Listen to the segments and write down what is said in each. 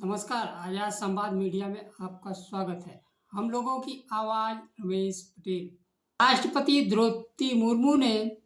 नमस्कार। आजाद संवाद मीडिया में आपका स्वागत है। हम लोगों की आवाज रमेश पटेल। राष्ट्रपति द्रौपदी मुर्मू ने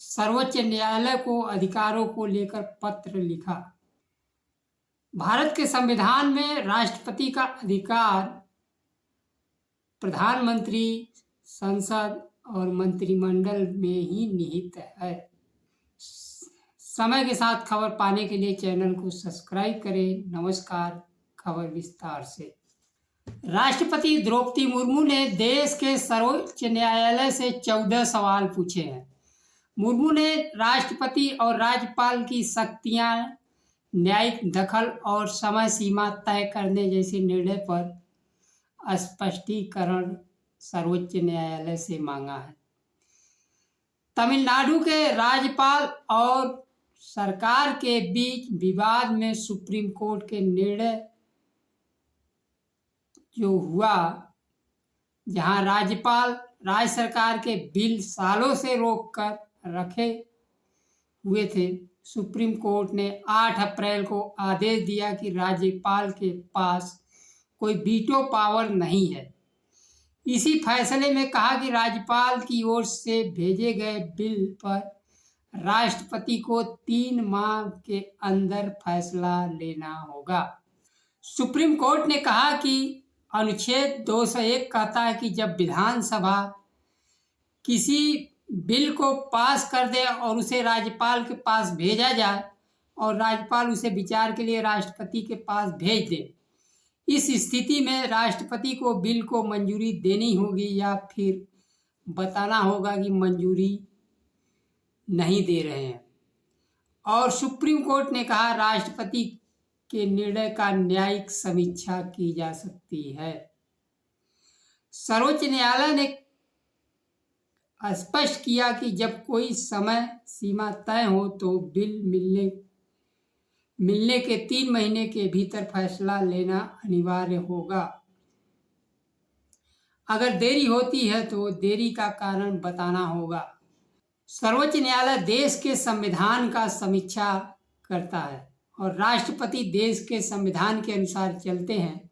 सर्वोच्च न्यायालय को अधिकारों को लेकर पत्र लिखा। भारत के संविधान में राष्ट्रपति का अधिकार प्रधानमंत्री, संसद और मंत्रिमंडल में ही निहित है। समय के साथ खबर पाने के लिए चैनल को सब्सक्राइब करें। नमस्कार। खबर विस्तार से। राष्ट्रपति द्रौपदी मुर्मू ने देश के सर्वोच्च न्यायालय से 14 सवाल पूछे हैं। मुर्मू ने राष्ट्रपति और राज्यपाल की शक्तियां, न्यायिक दखल और समय सीमा तय करने जैसे निर्णय पर स्पष्टीकरण सर्वोच्च न्यायालय से मांगा है। तमिलनाडु के राज्यपाल और सरकार के बीच विवाद में सुप्रीम कोर्ट के निर्णय जो हुआ, जहां राज्यपाल राज्य सरकार के बिल सालों से रोक कर रखे हुए थे, सुप्रीम कोर्ट ने 8 अप्रैल को आदेश दिया कि राज्यपाल के पास कोई वीटो पावर नहीं है। इसी फैसले में कहा कि राज्यपाल की ओर से भेजे गए बिल पर राष्ट्रपति को 3 माह के अंदर फैसला लेना होगा। सुप्रीम कोर्ट ने कहा कि अनुच्छेद 201 कहता है कि जब विधानसभा किसी बिल को पास कर दे और उसे राज्यपाल के पास भेजा जाए और राज्यपाल उसे विचार के लिए राष्ट्रपति के पास भेज दे, इस स्थिति में राष्ट्रपति को बिल को मंजूरी देनी होगी या फिर बताना होगा कि मंजूरी नहीं दे रहे हैं। और सुप्रीम कोर्ट ने कहा राष्ट्रपति के निर्णय का न्यायिक समीक्षा की जा सकती है। सर्वोच्च न्यायालय ने स्पष्ट किया कि जब कोई समय सीमा तय हो तो बिल मिलने के 3 महीने के भीतर फैसला लेना अनिवार्य होगा। अगर देरी होती है तो देरी का कारण बताना होगा। सर्वोच्च न्यायालय देश के संविधान का समीक्षा करता है और राष्ट्रपति देश के संविधान के अनुसार चलते हैं,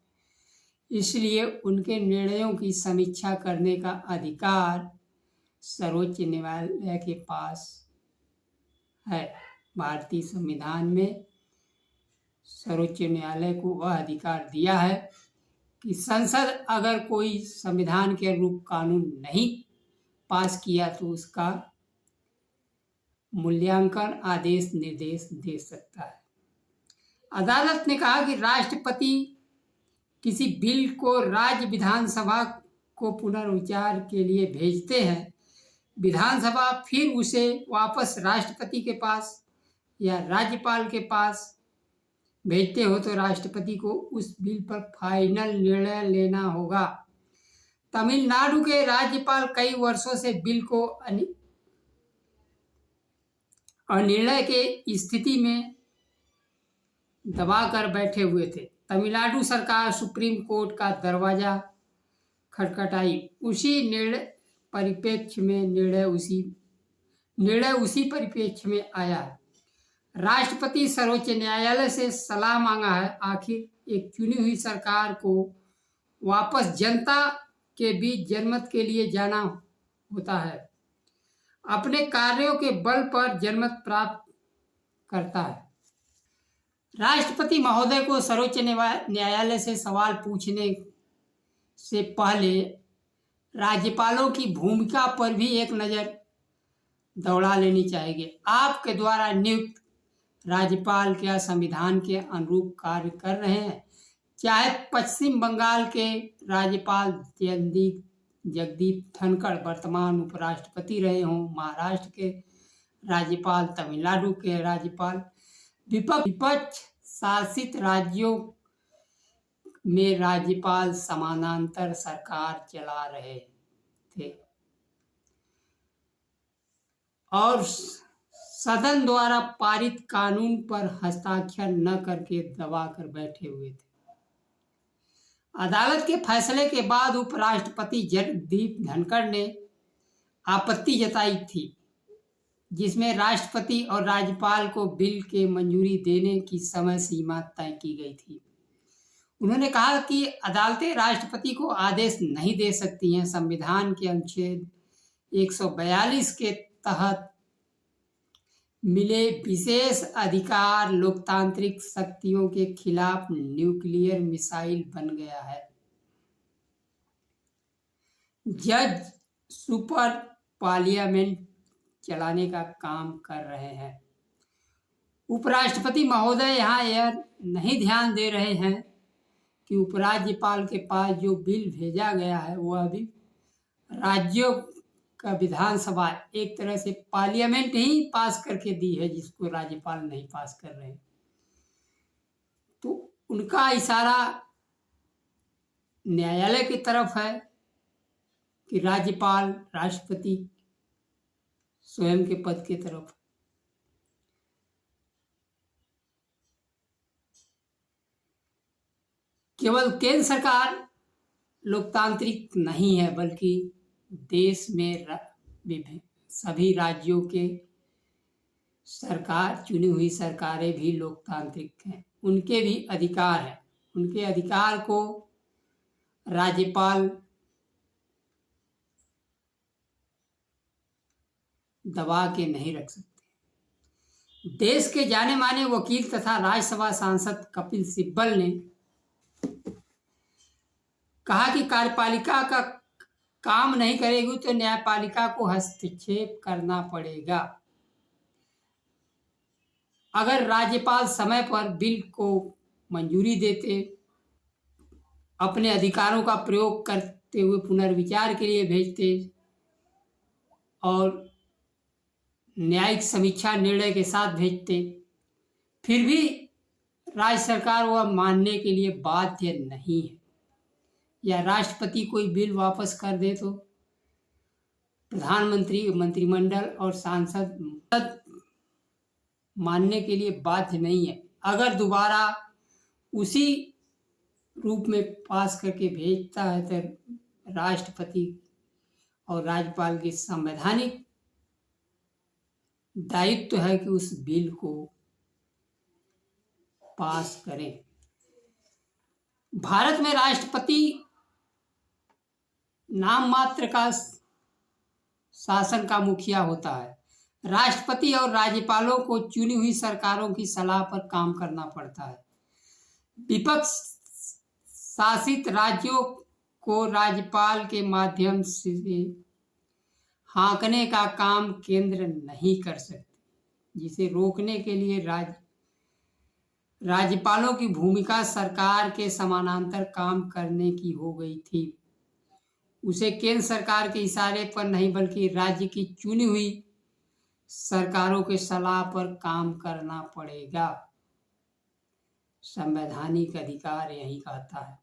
इसलिए उनके निर्णयों की समीक्षा करने का अधिकार सर्वोच्च न्यायालय के पास है। भारतीय संविधान में सर्वोच्च न्यायालय को वह अधिकार दिया है कि संसद अगर कोई संविधान के अनुरूप कानून नहीं पास किया तो उसका मूल्यांकन आदेश निर्देश दे सकता है। अदालत ने कहा कि राष्ट्रपति किसी बिल को राज्य विधानसभा को पुनर्विचार के लिए भेजते हैं, विधानसभा फिर उसे वापस राष्ट्रपति के पास या राज्यपाल के पास भेजते हो तो राष्ट्रपति को उस बिल पर फाइनल निर्णय लेना होगा। तमिलनाडु के राज्यपाल कई वर्षों से बिल को अनिर्णय के स्थिति में दबा कर बैठे हुए थे। तमिलनाडु सरकार सुप्रीम कोर्ट का दरवाजा खटखटाई। निर्णय उसी परिप्रेक्ष्य में आया। राष्ट्रपति सर्वोच्च न्यायालय से सलाह मांगा है। आखिर एक चुनी हुई सरकार को वापस जनता के बीच जनमत के लिए जाना होता है, अपने कार्यों के बल पर जनमत प्राप्त करता है। राष्ट्रपति महोदय को सर्वोच्च न्यायालय से सवाल पूछने से पहले राज्यपालों की भूमिका पर भी एक नज़र दौड़ा लेनी चाहिए। आपके द्वारा नियुक्त राज्यपाल क्या संविधान के अनुरूप कार्य कर रहे हैं? चाहे पश्चिम बंगाल के राज्यपाल जगदीप धनखड़ वर्तमान उपराष्ट्रपति रहे हों, महाराष्ट्र के राज्यपाल, तमिलनाडु के राज्यपाल, विपक्ष शासित राज्यों में राज्यपाल समानांतर सरकार चला रहे थे और सदन द्वारा पारित कानून पर हस्ताक्षर न करके दबा कर बैठे हुए थे। अदालत के फैसले के बाद उपराष्ट्रपति जगदीप धनखड़ ने आपत्ति जताई थी। जिसमें राष्ट्रपति और राज्यपाल को बिल के मंजूरी देने की समय सीमा तय की गई थी। उन्होंने कहा कि अदालतें राष्ट्रपति को आदेश नहीं दे सकती हैं। संविधान के अनुच्छेद 142 के तहत मिले विशेष अधिकार लोकतांत्रिक शक्तियों के खिलाफ न्यूक्लियर मिसाइल बन गया है। जज सुपर पार्लियामेंट चलाने का काम कर रहे हैं। उपराष्ट्रपति महोदय यहाँ यह नहीं ध्यान दे रहे हैं कि उपराज्यपाल के पास जो बिल भेजा गया है वह अभी राज्यों का विधानसभा एक तरह से पार्लियामेंट ही पास करके दी है, जिसको राज्यपाल नहीं पास कर रहे। तो उनका इशारा न्यायालय की तरफ है कि राज्यपाल राष्ट्रपति स्वयं के पद की तरफ। केवल केंद्र सरकार लोकतांत्रिक नहीं है, बल्कि देश में सभी राज्यों के सरकार, चुनी हुई सरकारें भी लोकतांत्रिक हैं। उनके भी अधिकार हैं। उनके अधिकार को राज्यपाल दबा के नहीं रख सकते। देश के जाने माने वकील तथा राज्यसभा सांसद कपिल सिब्बल ने कहा कि कार्यपालिका का काम नहीं करेगी तो न्यायपालिका को हस्तक्षेप करना पड़ेगा। अगर राज्यपाल समय पर बिल को मंजूरी देते, अपने अधिकारों का प्रयोग करते हुए पुनर्विचार के लिए भेजते और न्यायिक समीक्षा निर्णय के साथ भेजते, फिर भी राज्य सरकार वह मानने के लिए बाध्य नहीं है, या राष्ट्रपति कोई बिल वापस कर दे तो प्रधानमंत्री, मंत्रिमंडल और सांसद मानने के लिए बाध्य नहीं है। अगर दोबारा उसी रूप में पास करके भेजता है तो राष्ट्रपति और राज्यपाल की संवैधानिक दायित्व है कि उस बिल को पास करें। भारत में राष्ट्रपति नाम मात्र का शासन का मुखिया होता है। राष्ट्रपति और राज्यपालों को चुनी हुई सरकारों की सलाह पर काम करना पड़ता है। विपक्ष शासित राज्यों को राज्यपाल के माध्यम से हाँकने का काम केंद्र नहीं कर सकते, जिसे रोकने के लिए राज्यपालों की भूमिका सरकार के समानांतर काम करने की हो गई थी। उसे केंद्र सरकार के इशारे पर नहीं, बल्कि राज्य की चुनी हुई सरकारों के सलाह पर काम करना पड़ेगा। संवैधानिक अधिकार यही कहता है।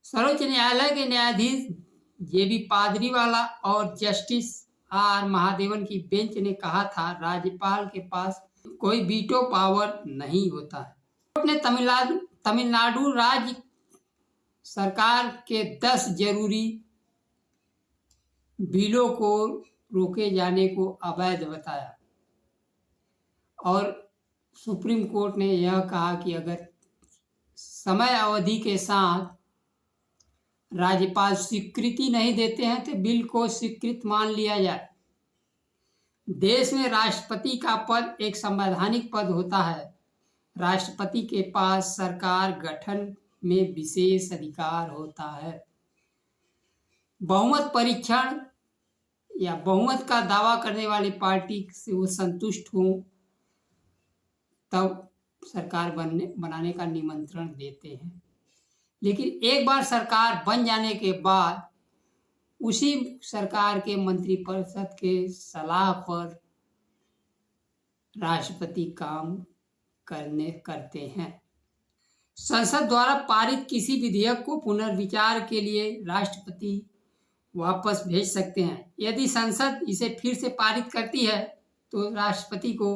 सर्वोच्च न्यायालय के न्यायाधीश जेबी पादरीवाला और जस्टिस आर महादेवन की बेंच ने कहा था, राज्यपाल के पास कोई वीटो पावर नहीं होता है। कोर्ट ने तमिलनाडु राज्य सरकार के 10 जरूरी बिलों को रोके जाने को अवैध बताया और सुप्रीम कोर्ट ने यह कहा कि अगर समय अवधि के साथ राज्यपाल स्वीकृति नहीं देते हैं तो बिल को स्वीकृत मान लिया जाए। देश में राष्ट्रपति का पद एक संवैधानिक पद होता है। राष्ट्रपति के पास सरकार गठन में विशेष अधिकार होता है। बहुमत परीक्षण या बहुमत का दावा करने वाली पार्टी से वो संतुष्ट हों तब सरकार बनाने का निमंत्रण देते हैं। लेकिन एक बार सरकार बन जाने के बाद उसी सरकार के मंत्रिपरिषद के सलाह पर राष्ट्रपति काम करते हैं। संसद द्वारा पारित किसी विधेयक को पुनर्विचार के लिए राष्ट्रपति वापस भेज सकते हैं। यदि संसद इसे फिर से पारित करती है तो राष्ट्रपति को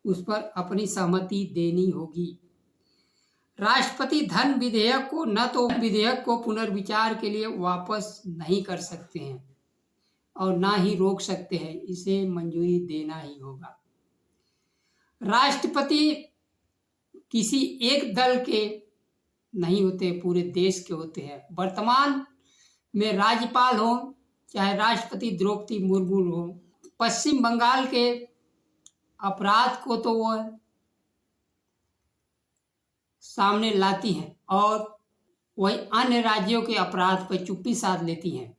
उस पर अपनी सहमति देनी होगी। राष्ट्रपति धन विधेयक को न तो विधेयक को पुनर्विचार के लिए वापस नहीं कर सकते हैं और ना ही रोक सकते हैं, इसे मंजूरी देना ही होगा। राष्ट्रपति किसी एक दल के नहीं होते, पूरे देश के होते हैं। वर्तमान में राज्यपाल हो चाहे राष्ट्रपति द्रौपदी मुर्मू हो, पश्चिम बंगाल के अपराध को तो वो सामने लाती हैं और वही अन्य राज्यों के अपराध पर चुप्पी साध लेती हैं।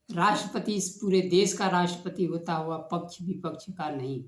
राष्ट्रपति इस पूरे देश का राष्ट्रपति होता हुआ पक्ष विपक्ष का नहीं।